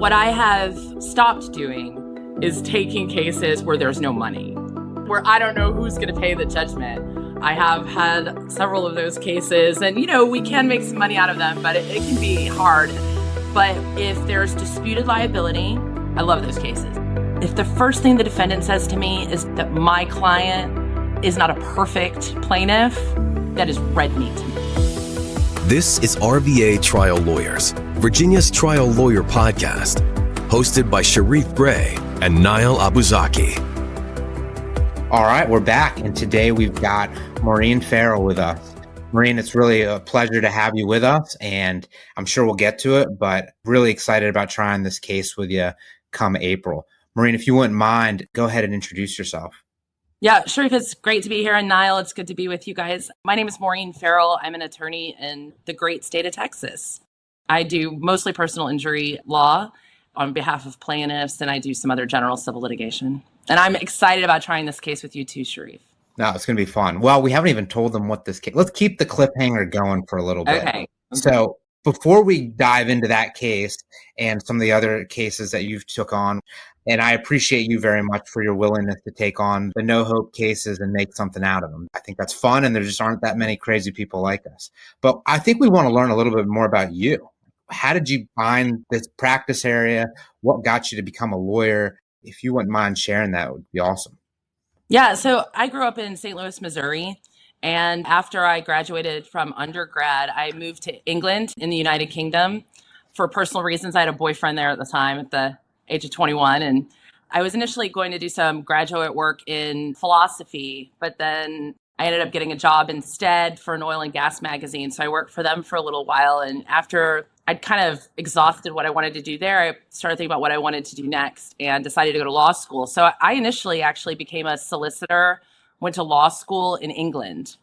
What I have stopped doing is taking cases where there's no money, where I don't know who's going to pay the judgment. I have had several of those cases and, we can make some money out of them, but it can be hard. But if there's disputed liability, I love those cases. If the first thing the defendant says to me is that my client is not a perfect plaintiff, that is red meat to me. This is RVA Trial Lawyers, Virginia's trial lawyer podcast, hosted by Sharif Gray and Niall Abuzaki. All right, we're back, and today we've got Maureen Farrell with us. Maureen, it's really a pleasure to have you with us, and I'm sure we'll get to it, but really excited about trying this case with you come April. Maureen, if you wouldn't mind, go ahead and introduce yourself. Yeah, Sharif, it's great to be here. And Niall, it's good to be with you guys. My name is Maureen Farrell. I'm an attorney in the great state of Texas. I do mostly personal injury law on behalf of plaintiffs, and I do some other general civil litigation. And I'm excited about trying this case with you too, Sharif. No, it's going to be fun. Well, we haven't even told them what this case. Let's keep the cliffhanger going for a little bit. Okay. So before we dive into that case and some of the other cases that you've took on, and I appreciate you very much for your willingness to take on the no-hope cases and make something out of them. I think that's fun, and there just aren't that many crazy people like us. But I think we want to learn a little bit more about you. How did you find this practice area? What got you to become a lawyer? If you wouldn't mind sharing that, it would be awesome. Yeah, so I grew up in St. Louis, Missouri. And after I graduated from undergrad, I moved to England in the United Kingdom for personal reasons. I had a boyfriend there at the time at the age of 21. And I was initially going to do some graduate work in philosophy, but then I ended up getting a job instead for an oil and gas magazine. So I worked for them for a little while. And after I'd kind of exhausted what I wanted to do there, I started thinking about what I wanted to do next and decided to go to law school. So I initially actually became a solicitor, went to law school in England.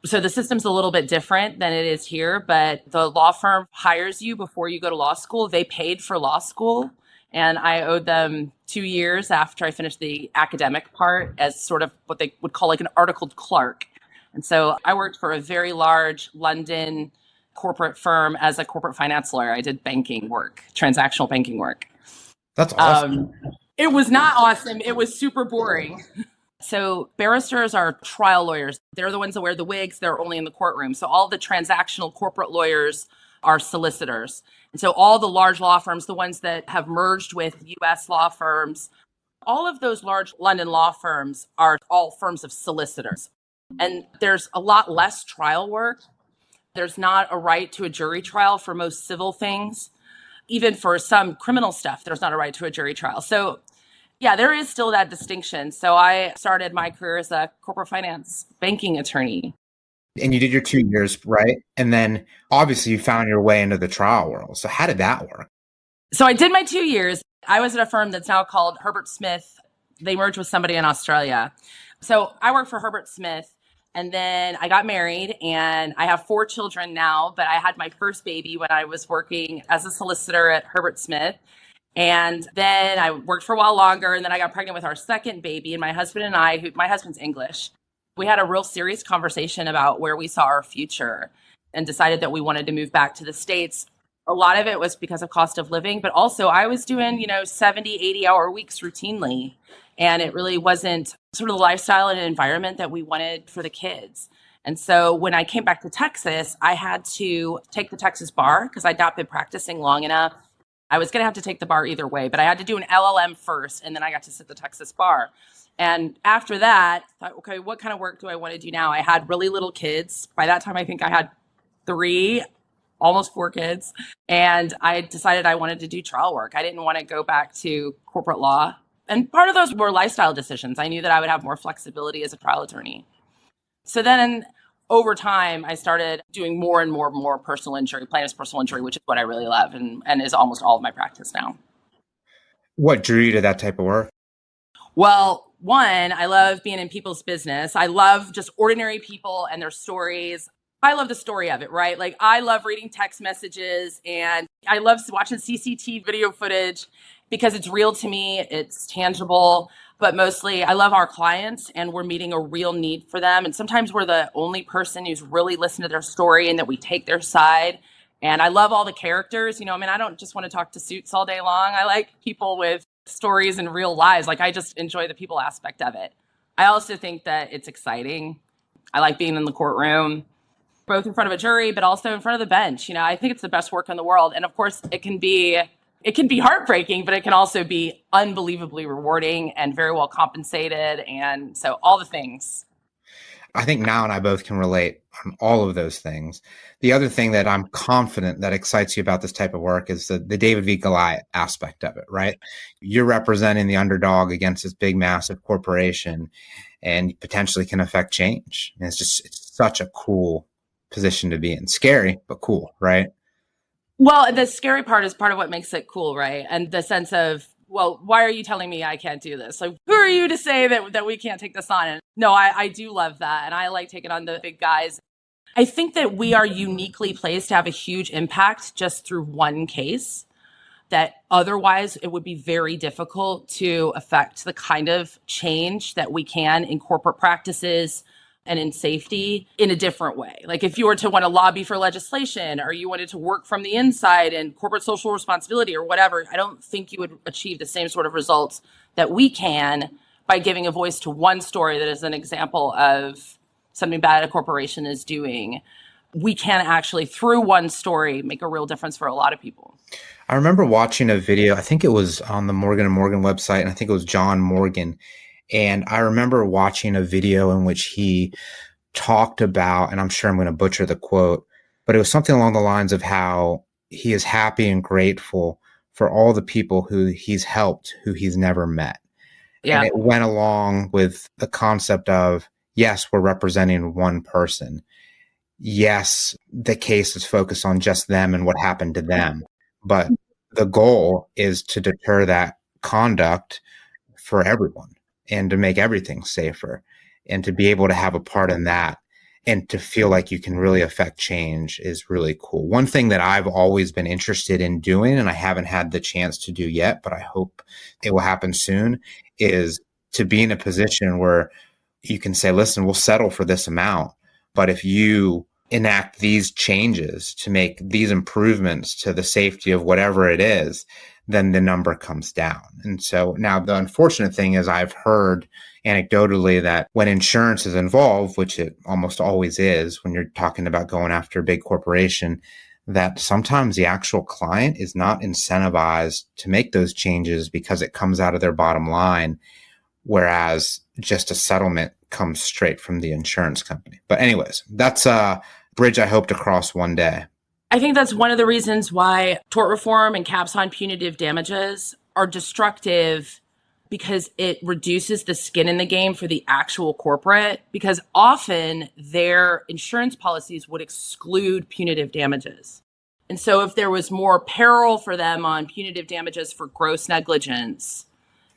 So the system's a little bit different than it is here, but the law firm hires you before you go to law school. They paid for law school, and I owed them 2 years after I finished the academic part as sort of what they would call like an articled clerk. And so I worked for a very large London corporate firm as a corporate finance lawyer. I did banking work, transactional banking work. That's awesome. It was not awesome. It was super boring. So barristers are trial lawyers. They're the ones that wear the wigs. They're only in the courtroom. So all the transactional corporate lawyers are solicitors. And so all the large law firms, the ones that have merged with US law firms, all of those large London law firms are all firms of solicitors. And there's a lot less trial work. There's not a right to a jury trial for most civil things. Even for some criminal stuff, there's not a right to a jury trial. So yeah, there is still that distinction. So I started my career as a corporate finance banking attorney. And you did your 2 years, right? And then obviously you found your way into the trial world. So how did that work? So I did my 2 years. I was at a firm that's now called Herbert Smith. They merged with somebody in Australia. So I worked for Herbert Smith, and then I got married, and I have 4 children now, but I had my first baby when I was working as a solicitor at Herbert Smith. And then I worked for a while longer, and then I got pregnant with our second baby, and my husband and I, my husband's English, we had a real serious conversation about where we saw our future and decided that we wanted to move back to the States. A lot of it was because of cost of living, but also I was doing, 70, 80-hour weeks routinely. And it really wasn't sort of the lifestyle and environment that we wanted for the kids. And so when I came back to Texas, I had to take the Texas bar because I'd not been practicing long enough. I was going to have to take the bar either way, but I had to do an LLM first, and then I got to sit the Texas bar. And after that, I thought, okay, what kind of work do I want to do now? I had really little kids. By that time, I think I had 3, almost 4 kids. And I decided I wanted to do trial work. I didn't want to go back to corporate law. And part of those were lifestyle decisions. I knew that I would have more flexibility as a trial attorney. So then over time, I started doing more and more personal injury, plaintiff's personal injury, which is what I really love and is almost all of my practice now. What drew you to that type of work? Well, one, I love being in people's business. I love just ordinary people and their stories. I love the story of it, right? Like I love reading text messages and I love watching CCTV video footage because it's real to me, it's tangible. But mostly I love our clients and we're meeting a real need for them. And sometimes we're the only person who's really listened to their story and that we take their side And I love all the characters. I don't just want to talk to suits all day long. I like people with stories and real lives. Like, I just enjoy the people aspect of it. I also think that it's exciting. I like being in the courtroom, both in front of a jury, but also in front of the bench. I think it's the best work in the world. And of course, it can be heartbreaking, but it can also be unbelievably rewarding and very well compensated. And so all the things. I think Niall and I both can relate on all of those things. The other thing that I'm confident that excites you about this type of work is the David v. Goliath aspect of it, right? You're representing the underdog against this big, massive corporation and potentially can affect change. And it's such a cool position to be in. Scary, but cool, right? Well, the scary part is part of what makes it cool, right? And the sense of, well, why are you telling me I can't do this? Like, who are you to say that we can't take this on? And no, I do love that. And I like taking on the big guys. I think that we are uniquely placed to have a huge impact just through one case, that otherwise it would be very difficult to affect the kind of change that we can in corporate practices and in safety in a different way. Like, if you were to want to lobby for legislation, or you wanted to work from the inside in corporate social responsibility or whatever, I don't think you would achieve the same sort of results that we can by giving a voice to one story that is an example of something bad a corporation is doing. We can actually, through one story, make a real difference for a lot of people. I remember watching a video, I think it was on the Morgan & Morgan website, and I think it was John Morgan. And I remember watching a video in which he talked about, and I'm sure I'm going to butcher the quote, but it was something along the lines of how he is happy and grateful for all the people who he's helped, who he's never met. Yeah. And it went along with the concept of, yes, we're representing one person. Yes, the case is focused on just them and what happened to them. But the goal is to deter that conduct for everyone and to make everything safer, and to be able to have a part in that and to feel like you can really affect change is really cool. One thing that I've always been interested in doing, and I haven't had the chance to do yet, but I hope it will happen soon, is to be in a position where you can say, listen, we'll settle for this amount, but if you enact these changes to make these improvements to the safety of whatever it is, then the number comes down. And so now the unfortunate thing is, I've heard anecdotally that when insurance is involved, which it almost always is when you're talking about going after a big corporation, that sometimes the actual client is not incentivized to make those changes because it comes out of their bottom line, whereas just a settlement comes straight from the insurance company. But anyways, that's a bridge I hope to cross one day. I think that's one of the reasons why tort reform and caps on punitive damages are destructive, because it reduces the skin in the game for the actual corporate, because often their insurance policies would exclude punitive damages. And so if there was more peril for them on punitive damages for gross negligence,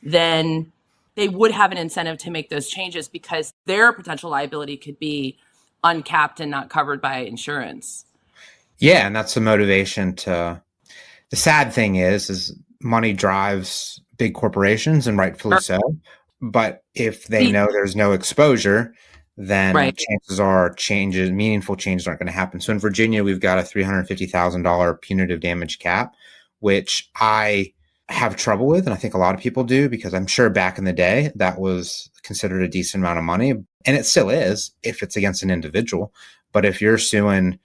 then they would have an incentive to make those changes, because their potential liability could be uncapped and not covered by insurance. Yeah, and that's the motivation to. The sad thing is money drives big corporations, and rightfully so. But if they know there's no exposure, then chances are meaningful changes aren't going to happen. So in Virginia, we've got a $350,000 punitive damage cap, which I have trouble with, and I think a lot of people do, because I'm sure back in the day that was considered a decent amount of money, and it still is if it's against an individual. But if you're suing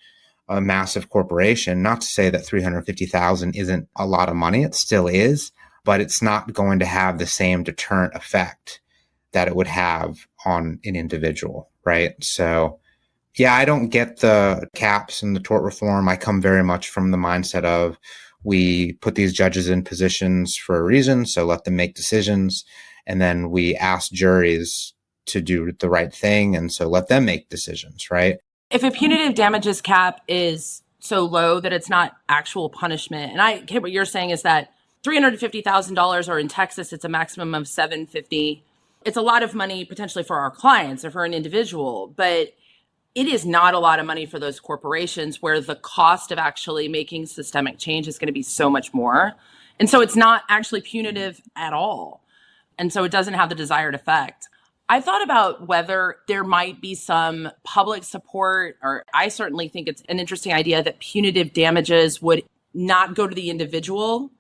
a massive corporation, not to say that $350,000 isn't a lot of money, it still is, but it's not going to have the same deterrent effect that it would have on an individual, right? So yeah, I don't get the caps and the tort reform. I come very much from the mindset of, we put these judges in positions for a reason, so let them make decisions. And then we ask juries to do the right thing, and so let them make decisions, right? If a punitive damages cap is so low that it's not actual punishment, and I get what you're saying is that $350,000, or in Texas, it's a maximum of $750,000. It's a lot of money potentially for our clients or for an individual, but it is not a lot of money for those corporations, where the cost of actually making systemic change is going to be so much more. And so it's not actually punitive at all. And so it doesn't have the desired effect. I thought about whether there might be some public support, or I certainly think it's an interesting idea that punitive damages would not go to the individual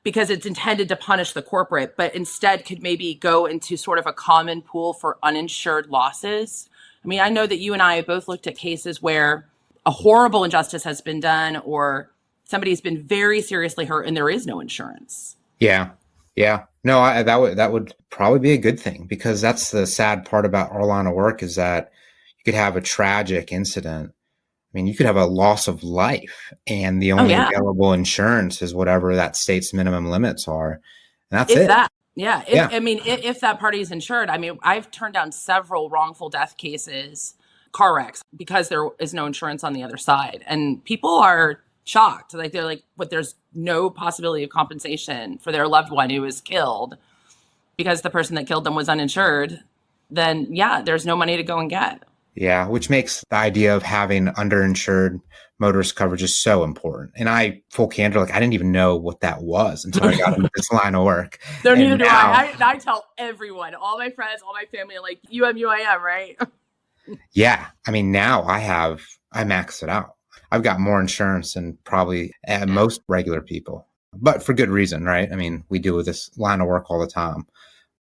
because it's intended to punish the corporate, but instead could maybe go into sort of a common pool for uninsured losses. I mean, I know that you and I have both looked at cases where a horrible injustice has been done or somebody's been very seriously hurt and there is no insurance. Yeah. Yeah. No, that would probably be a good thing, because that's the sad part about our line of work, is that you could have a tragic incident. I mean, you could have a loss of life, and the only available insurance is whatever that state's minimum limits are. And that's it. If that party is insured, I mean, I've turned down several wrongful death cases, car wrecks, because there is no insurance on the other side. And people are shocked. Like, they're like, but there's no possibility of compensation for their loved one who was killed because the person that killed them was uninsured. Then there's no money to go and get. Yeah, which makes the idea of having underinsured motorist coverage is so important. And full candor, I didn't even know what that was until I got into this line of work. No, neither do I. I tell everyone, all my friends, all my family, like, UMUIM, right? Yeah. I mean, now I maxed it out. I've got more insurance than probably most regular people, but for good reason, right? I mean, we deal with this line of work all the time.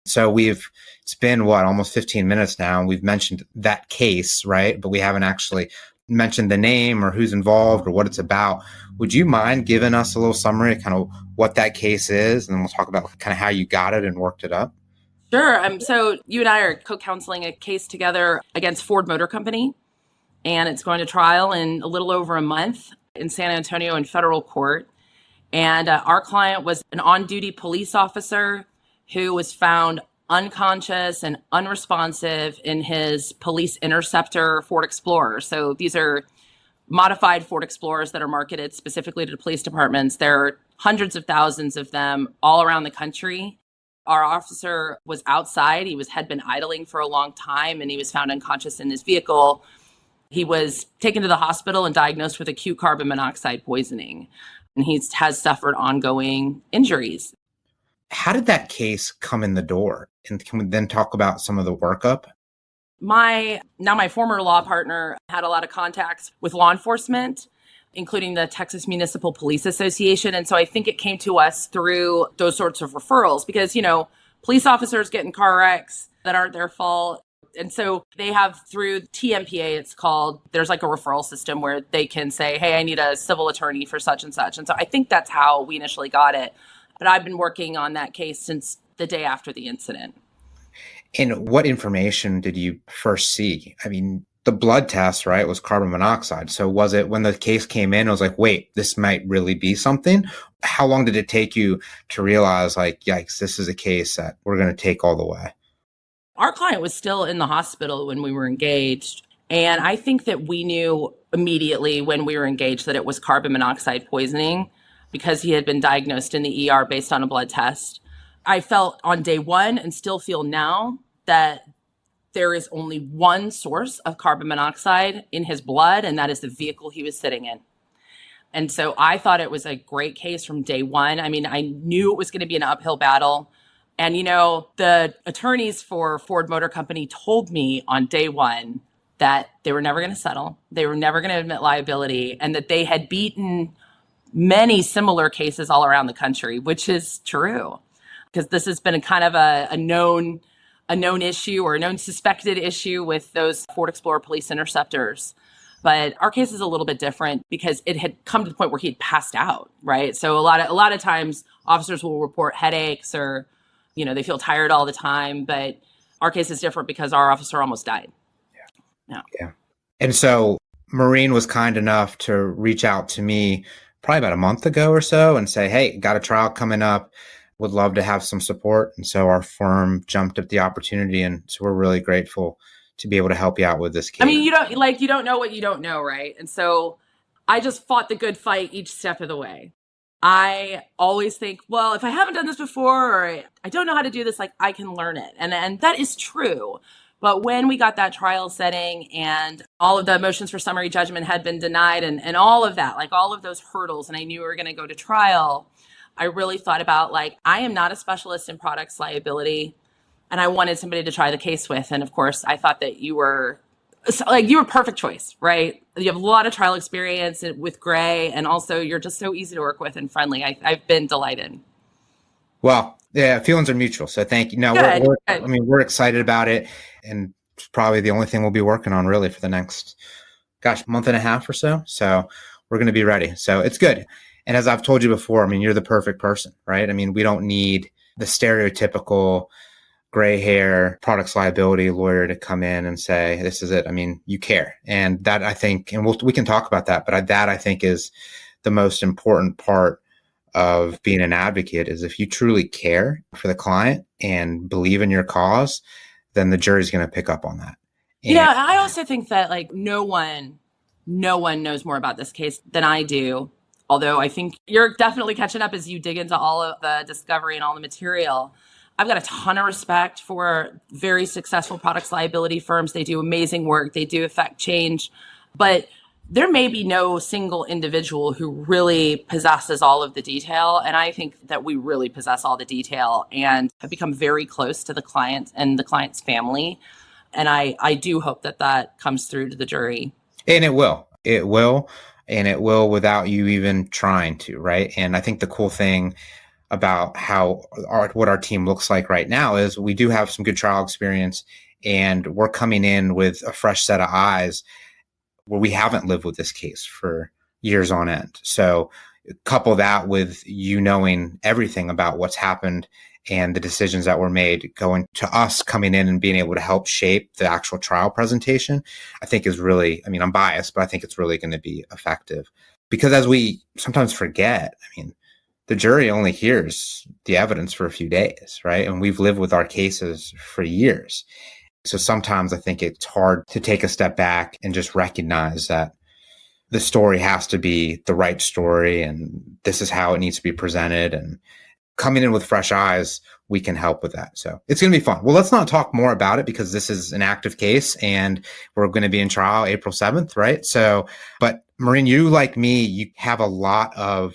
So it's been almost 15 minutes now, and we've mentioned that case, right? But we haven't actually mentioned the name or who's involved or what it's about. Would you mind giving us a little summary of kind of what that case is? And then we'll talk about kind of how you got it and worked it up. Sure. So you and I are co-counseling a case together against Ford Motor Company, and it's going to trial in a little over a month in San Antonio in federal court. And our client was an on-duty police officer who was found unconscious and unresponsive in his police interceptor Ford Explorer. So these are modified Ford Explorers that are marketed specifically to the police departments. There are hundreds of thousands of them all around the country. Our officer was outside. Had been idling for a long time, and he was found unconscious in his vehicle. He was taken to the hospital and diagnosed with acute carbon monoxide poisoning, and he has suffered ongoing injuries. How did that case come in the door? And can we then talk about some of the workup? My former law partner had a lot of contacts with law enforcement, including the Texas Municipal Police Association. And so I think it came to us through those sorts of referrals because, police officers get in car wrecks that aren't their fault. And so they have, through TMPA, it's called, there's like a referral system where they can say, hey, I need a civil attorney for such and such. And so I think that's how we initially got it. But I've been working on that case since the day after the incident. And what information did you first see? I mean, the blood test, right, was carbon monoxide. So was it when the case came in, it was like, wait, this might really be something? How long did it take you to realize, like, yikes, this is a case that we're going to take all the way? Our client was still in the hospital when we were engaged. And I think that we knew immediately when we were engaged that it was carbon monoxide poisoning because he had been diagnosed in the ER based on a blood test. I felt on day one, and still feel now, that there is only one source of carbon monoxide in his blood, and that is the vehicle he was sitting in. And so I thought it was a great case from day one. I mean, I knew it was going to be an uphill battle. And, the attorneys for Ford Motor Company told me on day one that they were never going to settle. They were never going to admit liability, and that they had beaten many similar cases all around the country, which is true, because this has been a kind of a known issue, or a known suspected issue with those Ford Explorer police interceptors. But our case is a little bit different because it had come to the point where he had passed out, right? So a lot of times officers will report headaches or, they feel tired all the time. But our case is different because our officer almost died. Yeah. And so Maureen was kind enough to reach out to me probably about a month ago or so and say, hey, got a trial coming up. Would love to have some support. And so our firm jumped at the opportunity. And so we're really grateful to be able to help you out with this case. I mean, you don't know what you don't know, right? And so I just fought the good fight each step of the way. I always think, well, if I haven't done this before, or I don't know how to do this, I can learn it. And that is true. But when we got that trial setting and all of the motions for summary judgment had been denied and all of that, all of those hurdles, and I knew we were going to go to trial, I really thought about, I am not a specialist in products liability. and I wanted somebody to try the case with. And of course, I thought that you were a perfect choice, right? You have a lot of trial experience with Gray, and also you're just so easy to work with and friendly. I've been delighted. Well, yeah, feelings are mutual. So thank you. No, Good. we're excited about it. And it's probably the only thing we'll be working on really for the next, month and a half or so. So we're going to be ready. So it's good. And as I've told you before, I mean, you're the perfect person, right? I mean, we don't need the stereotypical gray hair products liability lawyer to come in and say, this is it. I mean, you care. And that I think, and we can talk about that, but that I think is the most important part of being an advocate is if you truly care for the client and believe in your cause, then the jury's going to pick up on that. And I also think that no one knows more about this case than I do. Although I think you're definitely catching up as you dig into all of the discovery and all the material. I've got a ton of respect for very successful products liability firms. They do amazing work. They do affect change. But there may be no single individual who really possesses all of the detail. And I think that we really possess all the detail and have become very close to the client and the client's family. And I do hope that that comes through to the jury. And it will. It will. And it will without you even trying to, right? And I think the cool thing about what our team looks like right now is we do have some good trial experience, and we're coming in with a fresh set of eyes where we haven't lived with this case for years on end. So couple that with you knowing everything about what's happened and the decisions that were made, going to us coming in and being able to help shape the actual trial presentation, I think is really, I mean, I'm biased, but I think it's really going to be effective. Because as we sometimes forget, I mean, the jury only hears the evidence for a few days, right? And we've lived with our cases for years. So sometimes I think it's hard to take a step back and just recognize that the story has to be the right story and this is how it needs to be presented. And coming in with fresh eyes, we can help with that. So it's going to be fun. Well, let's not talk more about it because this is an active case and we're going to be in trial April 7th, right? So, but Maureen, you like me, you have a lot of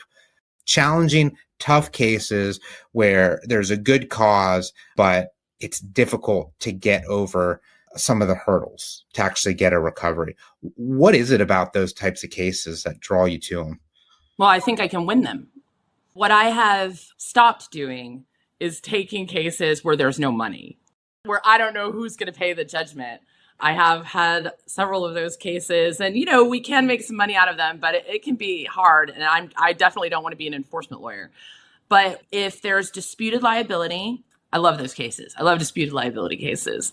challenging, tough cases where there's a good cause, but it's difficult to get over some of the hurdles to actually get a recovery. What is it about those types of cases that draw you to them? Well, I think I can win them. What I have stopped doing is taking cases where there's no money, where I don't know who's going to pay the judgment. I have had several of those cases and, we can make some money out of them, but it can be hard. And I definitely don't want to be an enforcement lawyer. But if there's disputed liability, I love those cases. I love disputed liability cases.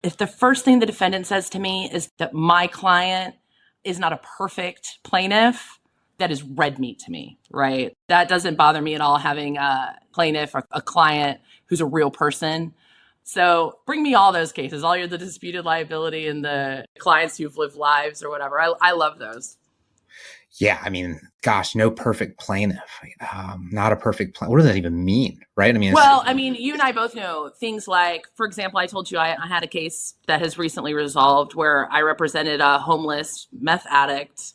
If the first thing the defendant says to me is that my client is not a perfect plaintiff, that is red meat to me, right? That doesn't bother me at all, having a plaintiff or a client who's a real person. So bring me all those cases, all the disputed liability and the clients who've lived lives or whatever. I love those. Yeah, I mean, gosh, no perfect plaintiff, not a perfect plaintiff. What does that even mean, right? I mean, you and I both know things like, for example, I told you I had a case that has recently resolved where I represented a homeless meth addict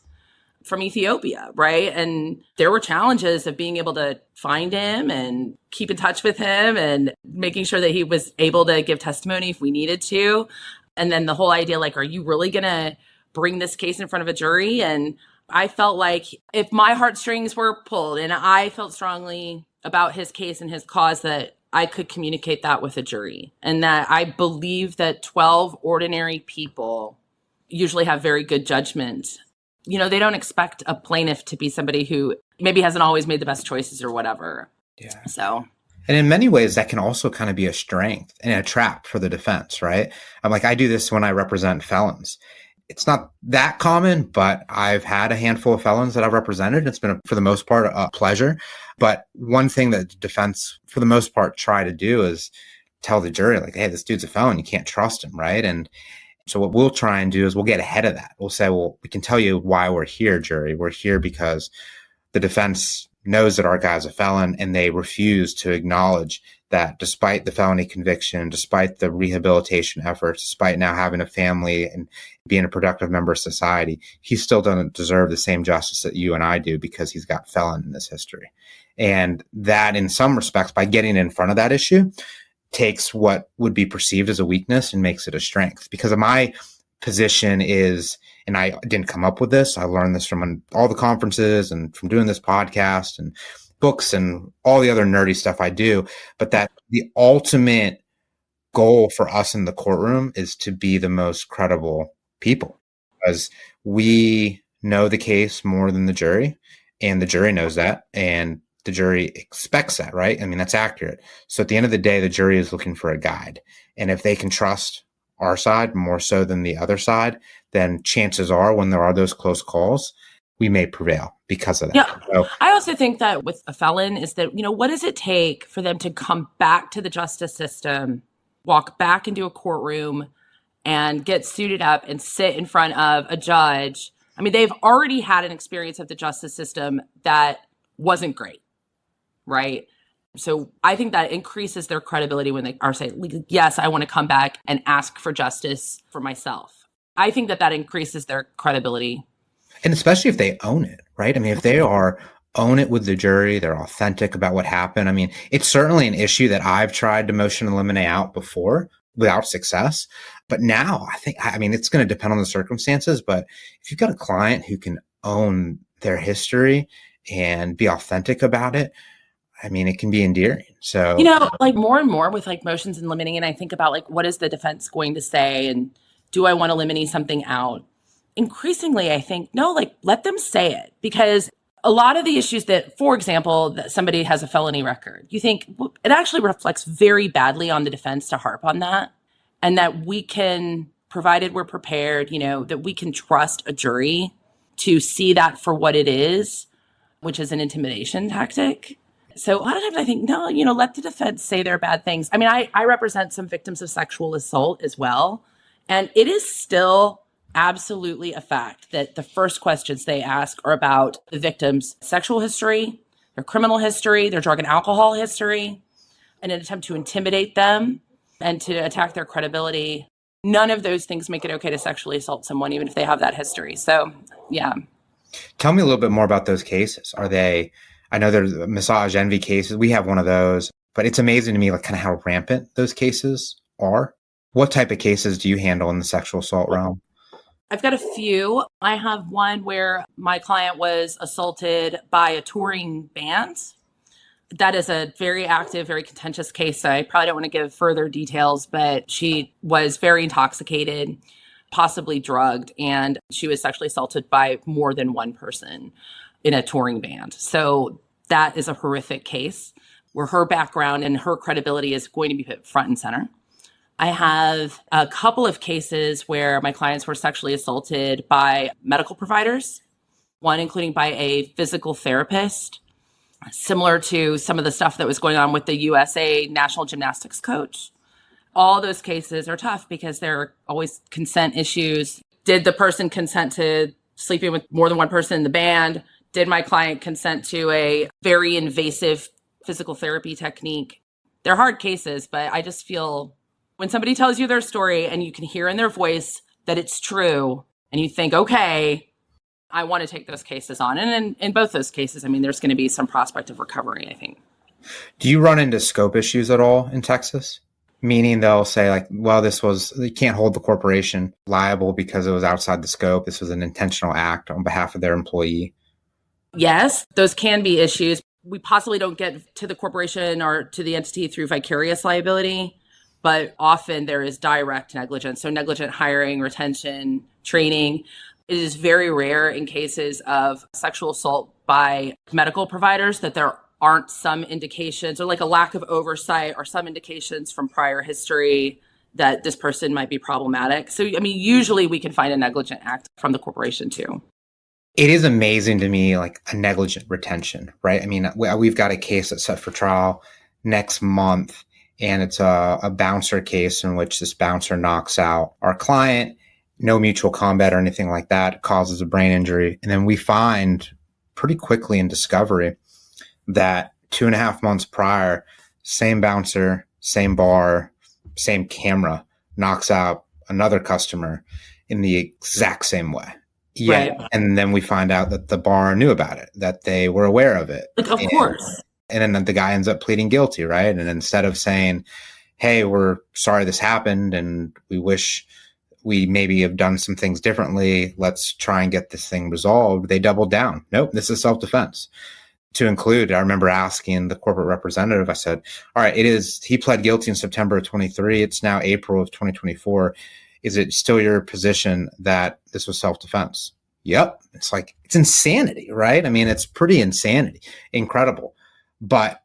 from Ethiopia, right? And there were challenges of being able to find him and keep in touch with him and making sure that he was able to give testimony if we needed to. And then the whole idea, are you really going to bring this case in front of a jury? And I felt like if my heartstrings were pulled and I felt strongly about his case and his cause, that I could communicate that with a jury, and that I believe that 12 ordinary people usually have very good judgment. They don't expect a plaintiff to be somebody who maybe hasn't always made the best choices or whatever. Yeah. So. And in many ways, that can also kind of be a strength and a trap for the defense, right? I do this when I represent felons. It's not that common, but I've had a handful of felons that I've represented. It's been, for the most part, a pleasure. But one thing that the defense, for the most part, try to do is tell the jury, hey, this dude's a felon. You can't trust him, right? And so what we'll try and do is we'll get ahead of that. We'll say, well, we can tell you why we're here, jury. We're here because the defense knows that our guy's a felon, and they refuse to acknowledge that despite the felony conviction, despite the rehabilitation efforts, despite now having a family and being a productive member of society, he still doesn't deserve the same justice that you and I do because he's got felon in his history. And that, in some respects, by getting in front of that issue, takes what would be perceived as a weakness and makes it a strength. Because my position is, and I didn't come up with this, I learned this from all the conferences and from doing this podcast and books and all the other nerdy stuff I do, but that the ultimate goal for us in the courtroom is to be the most credible people, because we know the case more than the jury, and the jury knows that, and the jury expects that, right? I mean, that's accurate. So at the end of the day, the jury is looking for a guide. And if they can trust our side more so than the other side, then chances are when there are those close calls, we may prevail because of that. Yeah. So, I also think that with a felon is that, what does it take for them to come back to the justice system, walk back into a courtroom and get suited up and sit in front of a judge? I mean, they've already had an experience of the justice system that wasn't great, right? So I think that increases their credibility when they are saying, yes, I want to come back and ask for justice for myself. I think that increases their credibility. And especially if they own it, right? I mean, if they own it with the jury, they're authentic about what happened. I mean, it's certainly an issue that I've tried to motion eliminate out before without success. But now I mean, it's going to depend on the circumstances. But if you've got a client who can own their history and be authentic about it, I mean, it can be endearing. So, like more and more with like motions and limiting, and I think about like, what is the defense going to say? And do I want to eliminate something out? Increasingly, I think, no, like let them say it, because a lot of the issues that, for example, that somebody has a felony record, you think it actually reflects very badly on the defense to harp on that. And that we can, provided we're prepared, that we can trust a jury to see that for what it is, which is an intimidation tactic. So a lot of times I think, no, let the defense say their bad things. I mean, I represent some victims of sexual assault as well. And it is still absolutely a fact that the first questions they ask are about the victim's sexual history, their criminal history, their drug and alcohol history, in an attempt to intimidate them and to attack their credibility. None of those things make it okay to sexually assault someone, even if they have that history. So, yeah. Tell me a little bit more about those cases. I know there's massage envy cases. We have one of those, but it's amazing to me, like kind of how rampant those cases are. What type of cases do you handle in the sexual assault realm? I've got a few. I have one where my client was assaulted by a touring band. That is a very active, very contentious case. I probably don't want to give further details, but she was very intoxicated, possibly drugged, and she was sexually assaulted by more than one person in a touring band. So that is a horrific case where her background and her credibility is going to be put front and center. I have a couple of cases where my clients were sexually assaulted by medical providers, one including by a physical therapist, similar to some of the stuff that was going on with the USA national gymnastics coach. All those cases are tough because there are always consent issues. Did the person consent to sleeping with more than one person in the band? Did my client consent to a very invasive physical therapy technique? They're hard cases, but I just feel when somebody tells you their story and you can hear in their voice that it's true and you think, okay, I want to take those cases on. And in both those cases, I mean, there's going to be some prospect of recovery, I think. Do you run into scope issues at all in Texas? Meaning they'll say like, well, you can't hold the corporation liable because it was outside the scope. This was an intentional act on behalf of their employee. Yes, those can be issues. We possibly don't get to the corporation or to the entity through vicarious liability, but often there is direct negligence. So negligent hiring, retention, training. It is very rare in cases of sexual assault by medical providers that there aren't some indications or like a lack of oversight or some indications from prior history that this person might be problematic. So, I mean, usually we can find a negligent act from the corporation too. It is amazing to me, like a negligent retention, right? I mean, we've got a case that's set for trial next month, and it's a bouncer case in which this bouncer knocks out our client, no mutual combat or anything like that, causes a brain injury. And then we find pretty quickly in discovery that 2.5 months prior, same bouncer, same bar, same camera knocks out another customer in the exact same way. Yeah. Right. And then we find out that the bar knew about it, that they were aware of it. Like, of course. And then the guy ends up pleading guilty, right? And instead of saying, hey, we're sorry this happened and we wish we maybe have done some things differently. Let's try and get this thing resolved. They doubled down. Nope, this is self-defense. To include, I remember asking the corporate representative, I said, all right, he pled guilty in September of 23. It's now April of 2024. Is it still your position that this was self-defense? Yep. It's like, it's insanity, right? I mean, it's pretty incredible, but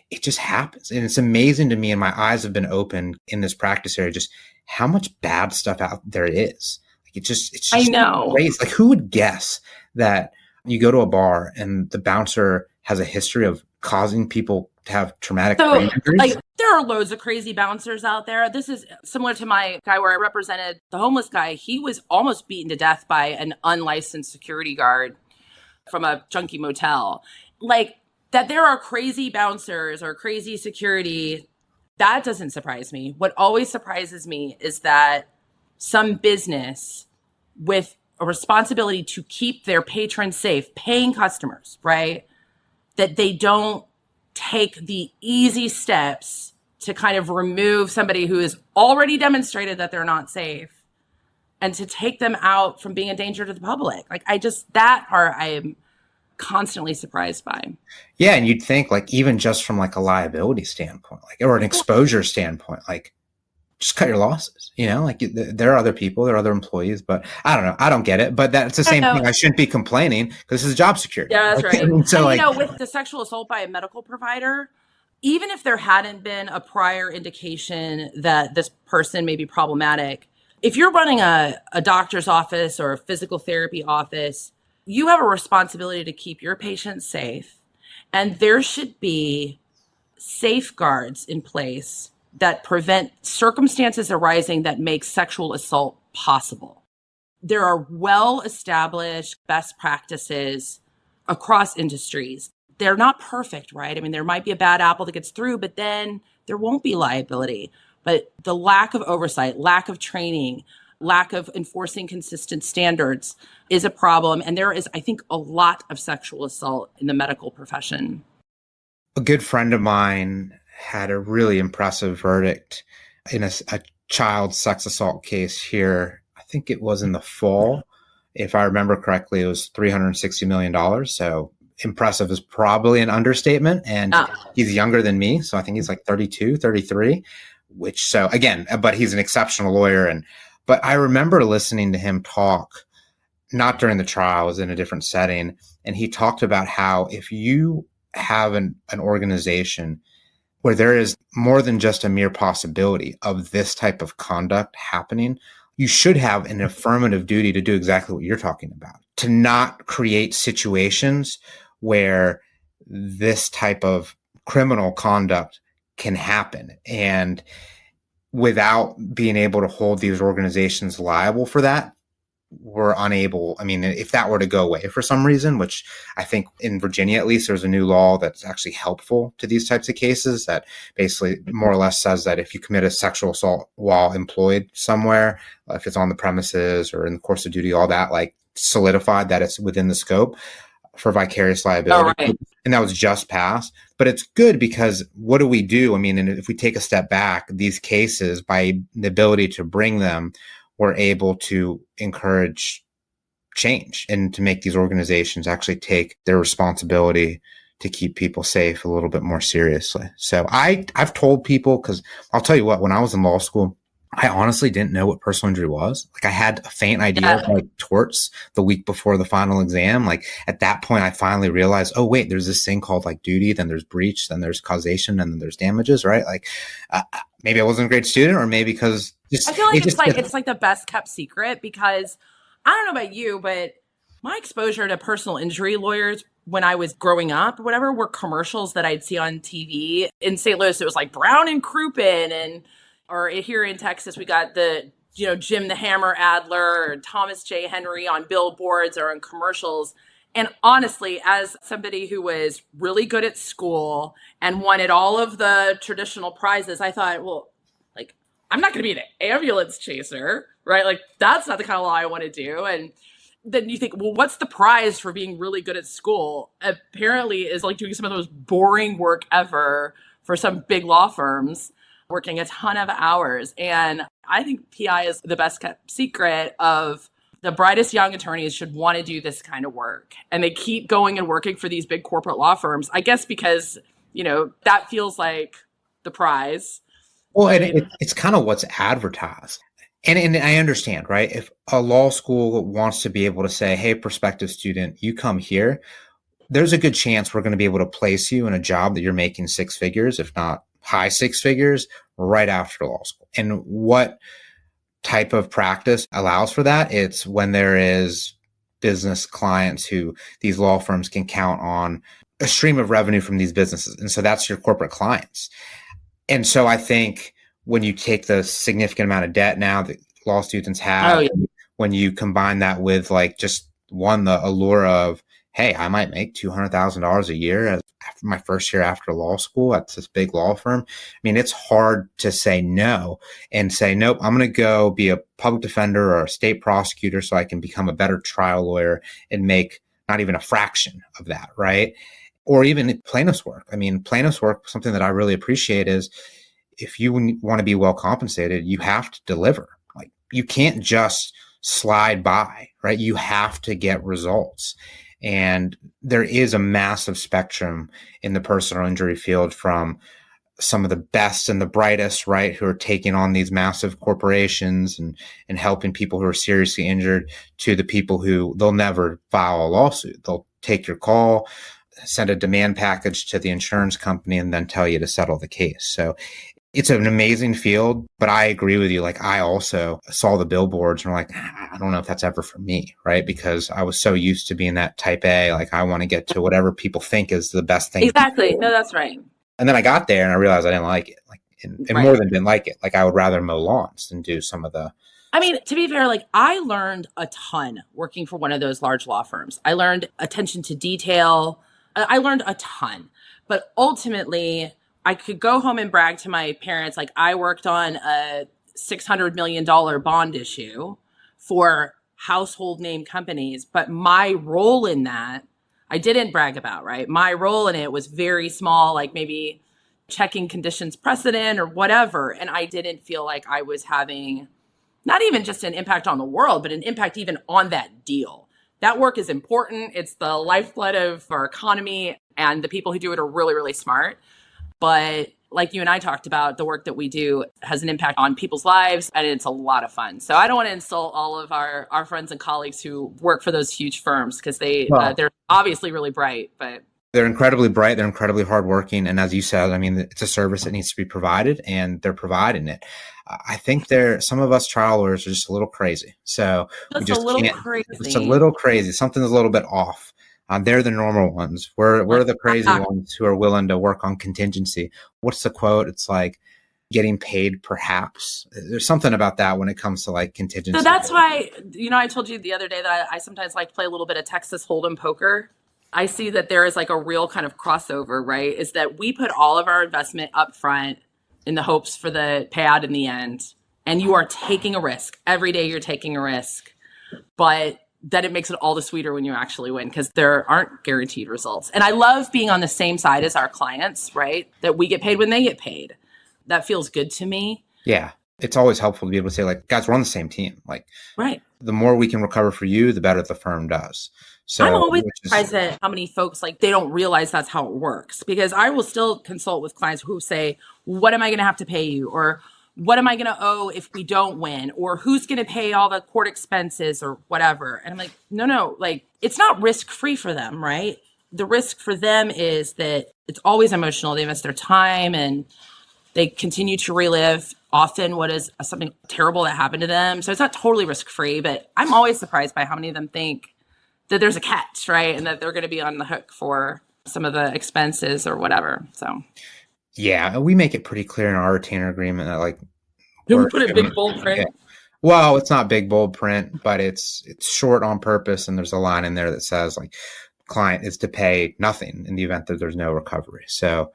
it just happens. And it's amazing to me, and my eyes have been opened in this practice area, just how much bad stuff out there is. Like it's just I know. crazy. Like who would guess that you go to a bar and the bouncer has a history of causing people to have traumatic brain injuries? Like there are loads of crazy bouncers out there. This is similar to my guy where I represented the homeless guy. He was almost beaten to death by an unlicensed security guard from a junkie motel. Like that there are crazy bouncers or crazy security, that doesn't surprise me. What always surprises me is that some business with a responsibility to keep their patrons safe, paying customers, right? That they don't take the easy steps to kind of remove somebody who has already demonstrated that they're not safe and to take them out from being a danger to the public. Like that part I am constantly surprised by. Yeah. And you'd think like, even just from like a liability standpoint, like, or an exposure standpoint, like just cut your losses, like there are other people, there are other employees, but I don't know. I don't get it, but that's the same thing. I shouldn't be complaining because this is job security. Yeah, that's right. So and, with the sexual assault by a medical provider, even if there hadn't been a prior indication that this person may be problematic, if you're running a doctor's office or a physical therapy office, you have a responsibility to keep your patients safe. And there should be safeguards in place that prevent circumstances arising that make sexual assault possible. There are well-established best practices across industries. They're not perfect, right? I mean, there might be a bad apple that gets through, but then there won't be liability. But the lack of oversight, lack of training, lack of enforcing consistent standards is a problem. And there is, I think, a lot of sexual assault in the medical profession. A good friend of mine had a really impressive verdict in a child sex assault case here. I think it was in the fall. If I remember correctly, it was $360 million. So impressive is probably an understatement. And he's younger than me. So I think he's like 32, 33, but he's an exceptional lawyer. But I remember listening to him talk, not during the trial, it was in a different setting. And he talked about how if you have an organization where there is more than just a mere possibility of this type of conduct happening, you should have an affirmative duty to do exactly what you're talking about, to not create situations where this type of criminal conduct can happen. And without being able to hold these organizations liable for that, we're unable. I mean, if that were to go away for some reason, which I think in Virginia, at least, there's a new law that's actually helpful to these types of cases that basically more or less says that if you commit a sexual assault while employed somewhere, if it's on the premises or in the course of duty, all that, like solidified that it's within the scope for vicarious liability. Oh, right. And that was just passed. But it's good because what do we do? I mean, and if we take a step back, these cases, by the ability to bring them, we're able to encourage change and to make these organizations actually take their responsibility to keep people safe a little bit more seriously. So I've told people, because I'll tell you what, when I was in law school, I honestly didn't know what personal injury was. Like I had a faint idea of like torts the week before the final exam. Like at that point, I finally realized, oh wait, there's this thing called like duty, then there's breach, then there's causation, and then there's damages, right? Like maybe I wasn't a great student, or maybe because I feel like it's like the best kept secret, because I don't know about you, but my exposure to personal injury lawyers when I was growing up or whatever were commercials that I'd see on TV. In St. Louis, it was like Brown and Crouppen, or here in Texas, we got the, Jim the Hammer Adler or Thomas J. Henry on billboards or in commercials. And honestly, as somebody who was really good at school and wanted all of the traditional prizes, I thought, well, like, I'm not going to be an ambulance chaser, right? Like, that's not the kind of law I want to do. And then you think, well, what's the prize for being really good at school? Apparently is like doing some of the most boring work ever for some big law firms. working a ton of hours. And I think PI is the best kept secret of the brightest young attorneys should want to do this kind of work. And they keep going and working for these big corporate law firms, I guess, because, that feels like the prize. Well, and it's kind of what's advertised. And I understand, right? If a law school wants to be able to say, hey, prospective student, you come here, there's a good chance we're going to be able to place you in a job that you're making six figures, if not high six figures, right after law school. And what type of practice allows for that? It's when there is business clients who these law firms can count on a stream of revenue from these businesses. And so that's your corporate clients. And so I think when you take the significant amount of debt now that law students have, when you combine that with like just the allure of, hey, I might make $200,000 a year after my first year after law school at this big law firm. I mean, it's hard to say no and say, nope, I'm going to go be a public defender or a state prosecutor so I can become a better trial lawyer and make not even a fraction of that, right? Or even plaintiff's work. I mean, plaintiff's work, something that I really appreciate is if you want to be well compensated, you have to deliver. Like, you can't just slide by, right? You have to get results. And there is a massive spectrum in the personal injury field from some of the best and the brightest, right, who are taking on these massive corporations and helping people who are seriously injured, to the people who they'll never file a lawsuit. They'll take your call, send a demand package to the insurance company, and then tell you to settle the case. So it's an amazing field, but I agree with you. Like, I also saw the billboards and I'm like, I don't know if that's ever for me, right? Because I was so used to being that type A, like I want to get to whatever people think is the best thing. Exactly. No, that's right. And then I got there and I realized I didn't like it. Like, and right. More than didn't like it. Like, I would rather mow lawns than do some of the. I mean, to be fair, like, I learned a ton working for one of those large law firms. I learned attention to detail. I learned a ton, but ultimately I could go home and brag to my parents, like, I worked on a $600 million bond issue for household name companies, but my role in that, I didn't brag about, right? My role in it was very small, like maybe checking conditions precedent or whatever. And I didn't feel like I was having not even just an impact on the world, but an impact even on that deal. That work is important. It's the lifeblood of our economy, and the people who do it are really, really smart. But like you and I talked about, the work that we do has an impact on people's lives, and it's a lot of fun. So I don't want to insult all of our friends and colleagues who work for those huge firms, because they're obviously really bright, but they're incredibly bright. They're incredibly hardworking. And as you said, I mean, it's a service that needs to be provided, and they're providing it. I think some of us trial lawyers are just a little crazy. So it's a little crazy. Something's a little bit off. They're the normal ones. We're the crazy ones who are willing to work on contingency. What's the quote? It's like getting paid perhaps. There's something about that when it comes to like contingency. So that's why, I told you the other day that I sometimes like to play a little bit of Texas Hold'em poker. I see that there is like a real kind of crossover, right? Is that we put all of our investment up front in the hopes for the payout in the end. And you are taking a risk. Every day you're taking a risk. But then it makes it all the sweeter when you actually win, because there aren't guaranteed results. And I love being on the same side as our clients, right? That we get paid when they get paid. That feels good to me. Yeah. It's always helpful to be able to say, like, guys, we're on the same team. Like, right. The more we can recover for you, the better the firm does. So I'm always surprised at how many folks, like, they don't realize that's how it works, because I will still consult with clients who say, what am I going to have to pay you? Or what am I going to owe if we don't win? Or who's going to pay all the court expenses or whatever? And I'm like, no, like, it's not risk-free for them, right? The risk for them is that it's always emotional. They invest their time and they continue to relive often what is something terrible that happened to them. So it's not totally risk-free, but I'm always surprised by how many of them think that there's a catch, right? And that they're going to be on the hook for some of the expenses or whatever. So, yeah, we make it pretty clear in our retainer agreement that, like, we put it big bold print. Yeah. Well, it's not big bold print, but it's short on purpose, and there's a line in there that says, like, client is to pay nothing in the event that there's no recovery. So,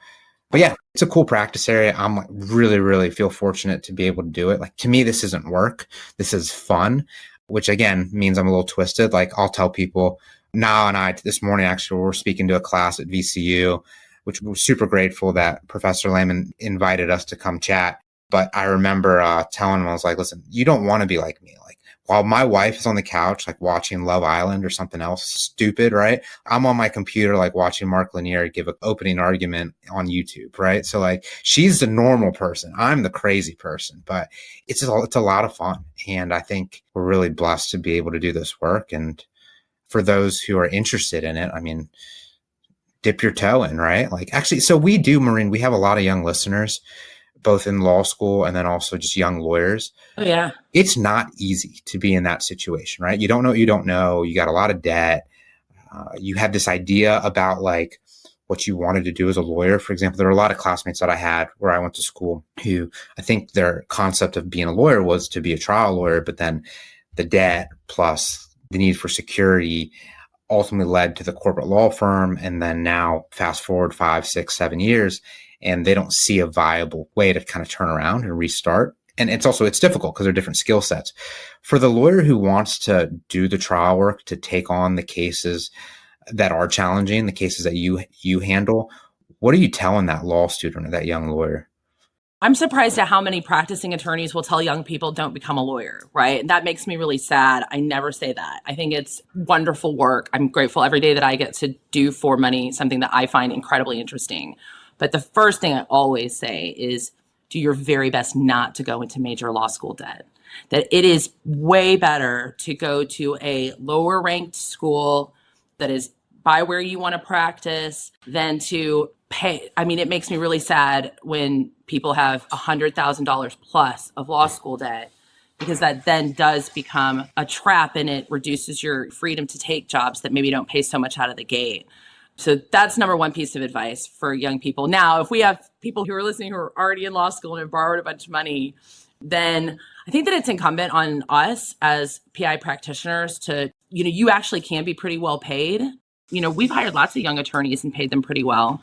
but yeah, it's a cool practice area. I'm like really, really feel fortunate to be able to do it. Like, to me, this isn't work. This is fun, which again means I'm a little twisted. Like, I'll tell people, Niall and I this morning, actually, we're speaking to a class at VCU, which we're super grateful that Professor Lehman invited us to come chat. But I remember telling him, I was like, listen, you don't want to be like me. Like, while my wife is on the couch, like watching Love Island or something else stupid, right? I'm on my computer, like watching Mark Lanier give an opening argument on YouTube, right? So like, she's the normal person. I'm the crazy person, but it's a lot of fun. And I think we're really blessed to be able to do this work. And for those who are interested in it, I mean, dip your toe in, right? Like actually, so we do, Maureen, we have a lot of young listeners, both in law school and then also just young lawyers. Oh, yeah. It's not easy to be in that situation, right? You don't know what you don't know. You got a lot of debt. You have this idea about like what you wanted to do as a lawyer. For example, there were a lot of classmates that I had where I went to school who I think their concept of being a lawyer was to be a trial lawyer, but then the debt plus the need for security ultimately led to the corporate law firm. And then now fast forward 5, 6, 7 years, and they don't see a viable way to kind of turn around and restart. And it's difficult because they're different skill sets. For the lawyer who wants to do the trial work, to take on the cases that are challenging, the cases that you handle, what are you telling that law student or that young lawyer? I'm surprised at how many practicing attorneys will tell young people don't become a lawyer, right? That makes me really sad. I never say that. I think it's wonderful work. I'm grateful every day that I get to do for money something that I find incredibly interesting. But the first thing I always say is do your very best not to go into major law school debt. That it is way better to go to a lower ranked school that is by where you want to practice than to pay. I mean, it makes me really sad when people have $100,000 plus of law school debt, because that then does become a trap and it reduces your freedom to take jobs that maybe don't pay so much out of the gate. So that's number one piece of advice for young people. Now, if we have people who are listening who are already in law school and have borrowed a bunch of money, then I think that it's incumbent on us as PI practitioners to, you actually can be pretty well paid. We've hired lots of young attorneys and paid them pretty well.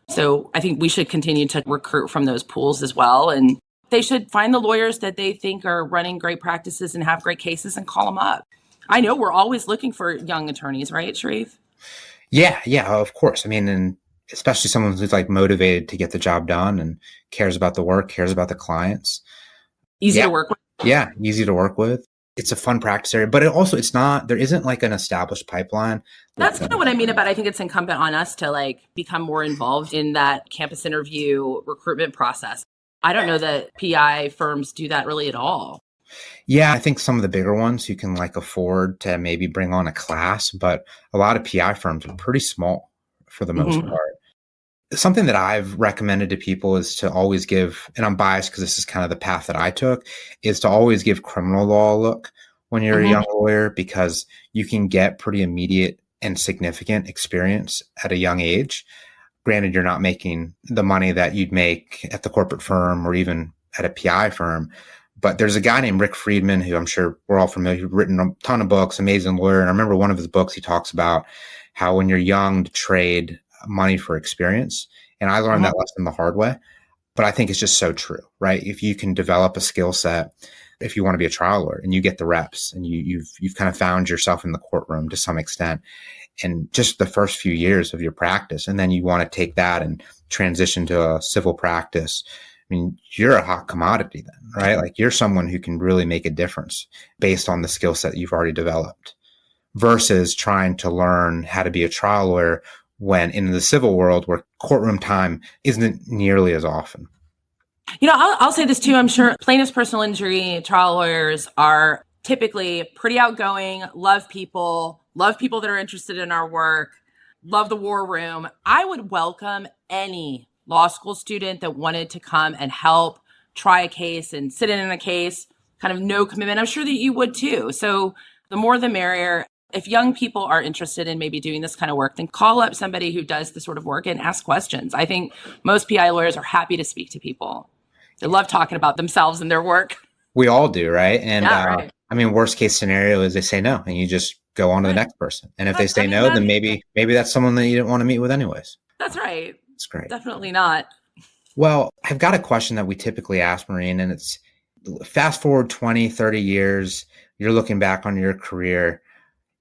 So I think we should continue to recruit from those pools as well. And they should find the lawyers that they think are running great practices and have great cases and call them up. I know we're always looking for young attorneys, right, Sharif? Yeah, of course. I mean, and especially someone who's like motivated to get the job done and cares about the work, cares about the clients. Easy to work with. Yeah, easy to work with. It's a fun practice area, but there isn't like an established pipeline. That's kind of what I mean about, I think it's incumbent on us to like become more involved in that campus interview recruitment process. I don't know that PI firms do that really at all. Yeah, I think some of the bigger ones you can like afford to maybe bring on a class, but a lot of PI firms are pretty small for the most part. Something that I've recommended to people is to always give, and I'm biased because this is kind of the path that I took, is to always give criminal law a look when you're a young lawyer, because you can get pretty immediate and significant experience at a young age. Granted, you're not making the money that you'd make at the corporate firm or even at a PI firm. But there's a guy named Rick Friedman, who I'm sure we're all familiar, who's written a ton of books, amazing lawyer. And I remember one of his books, he talks about how when you're young to trade money for experience. And I learned that lesson the hard way. But I think it's just so true, right? If you can develop a skill set, if you want to be a trial lawyer and you get the reps and you've kind of found yourself in the courtroom to some extent, and just the first few years of your practice, and then you want to take that and transition to a civil practice, I mean, you're a hot commodity then, right? Like you're someone who can really make a difference based on the skill set that you've already developed, versus trying to learn how to be a trial lawyer when in the civil world where courtroom time isn't nearly as often. I'll say this too. I'm sure plaintiffs' personal injury trial lawyers are typically pretty outgoing, love people that are interested in our work, love the war room. I would welcome any law school student that wanted to come and help try a case and sit in a case, kind of no commitment. I'm sure that you would too. So the more the merrier. If young people are interested in maybe doing this kind of work, then call up somebody who does this sort of work and ask questions. I think most PI lawyers are happy to speak to people. They love talking about themselves and their work. We all do, right? And right. I mean, worst case scenario is they say no, and you just go on to the next person. And if they say no, then maybe that's someone that you didn't want to meet with anyways. That's right. It's great. Definitely not. Well, I've got a question that we typically ask, Maureen, and it's fast forward 20, 30 years, you're looking back on your career.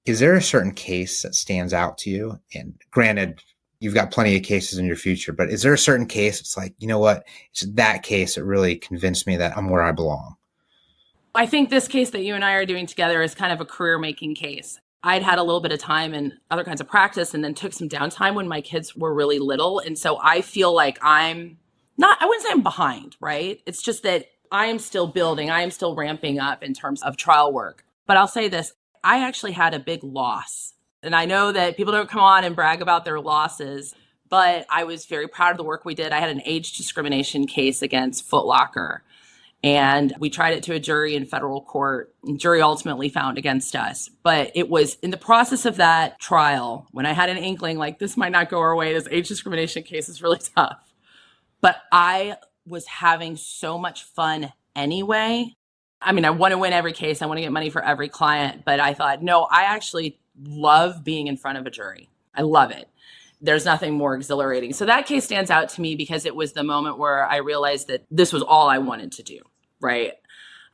Is there a certain case that stands out to you? And granted, You've got plenty of cases in your future, but is there a certain case it's like, you know what, it's that case that really convinced me that I'm where I belong? I think this case that you and I are doing together is kind of a career-making case. I'd had a little bit of time in other kinds of practice and then took some downtime when my kids were really little. And so I feel like I wouldn't say I'm behind, right? It's just that I am still building, I am still ramping up in terms of trial work. But I'll say this, I actually had a big loss. And I know that people don't come on and brag about their losses, but I was very proud of the work we did. I had an age discrimination case against Foot Locker. And we tried it to a jury in federal court. And jury ultimately found against us. But it was in the process of that trial when I had an inkling like this might not go our way. This age discrimination case is really tough. But I was having so much fun anyway. I mean, I want to win every case. I want to get money for every client. But I thought, no, I actually love being in front of a jury. I love it. There's nothing more exhilarating. So that case stands out to me because it was the moment where I realized that this was all I wanted to do, right?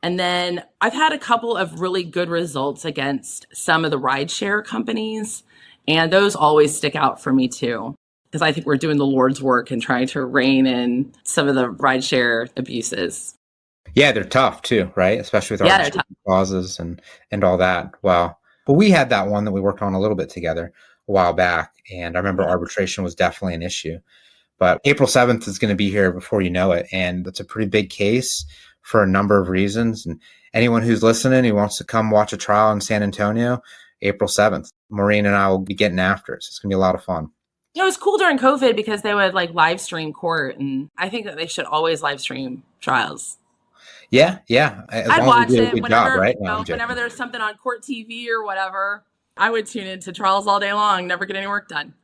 And then I've had a couple of really good results against some of the rideshare companies, and those always stick out for me too, because I think we're doing the Lord's work and trying to rein in some of the rideshare abuses. Yeah, they're tough too, right? Especially with our clauses and all that. Wow. But we had that one that we worked on a little bit together a while back. And I remember arbitration was definitely an issue. But April 7th is going to be here before you know it. And it's a pretty big case for a number of reasons. And anyone who's listening who wants to come watch a trial in San Antonio, April 7th, Maureen and I will be getting after it. So it's going to be a lot of fun. It was cool during COVID because they would like live stream court. And I think that they should always live stream trials. Yeah. I'd watch it whenever, right? Whenever there's something on court TV or whatever. I would tune into trials all day long, never get any work done.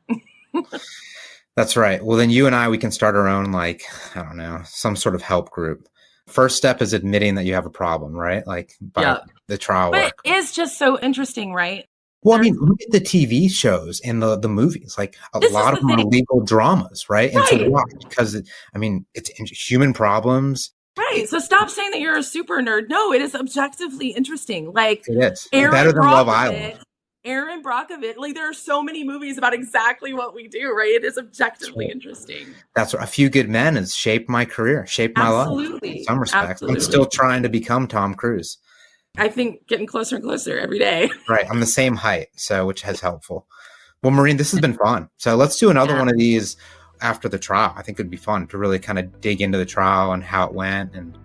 That's right. Well, then you and we can start our own, like, I don't know, some sort of help group. First step is admitting that you have a problem, right? Like by the trial work. But it is just so interesting, right? Well, I mean, look at the TV shows and the movies. Like a lot of them are legal dramas, right? And so why? Because, I mean, it's human problems. Right. So stop saying that you're a super nerd. No, it is objectively interesting. Like it is better than Love Island. Erin Brockovich, like there are so many movies about exactly what we do, right? It is objectively interesting. That's what A Few Good Men has shaped my career, shaped my life in some respects. Absolutely. I'm still trying to become Tom Cruise. I think getting closer and closer every day. Right. I'm the same height, so which has helpful. Well, Maureen, this has been fun. So let's do another one of these after the trial. I think it'd be fun to really kind of dig into the trial and how it went. And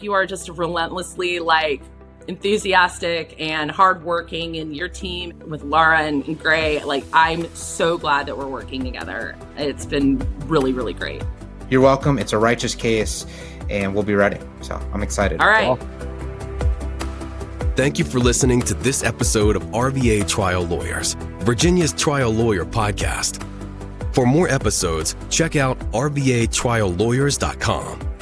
you are just relentlessly enthusiastic and hardworking, and your team with Laura and Gray, I'm so glad that we're working together. It's been really, really great. You're welcome. It's a righteous case and we'll be ready. So I'm excited. All right. Thank you for listening to this episode of RVA Trial Lawyers, Virginia's trial lawyer podcast. For more episodes, check out rvatriallawyers.com.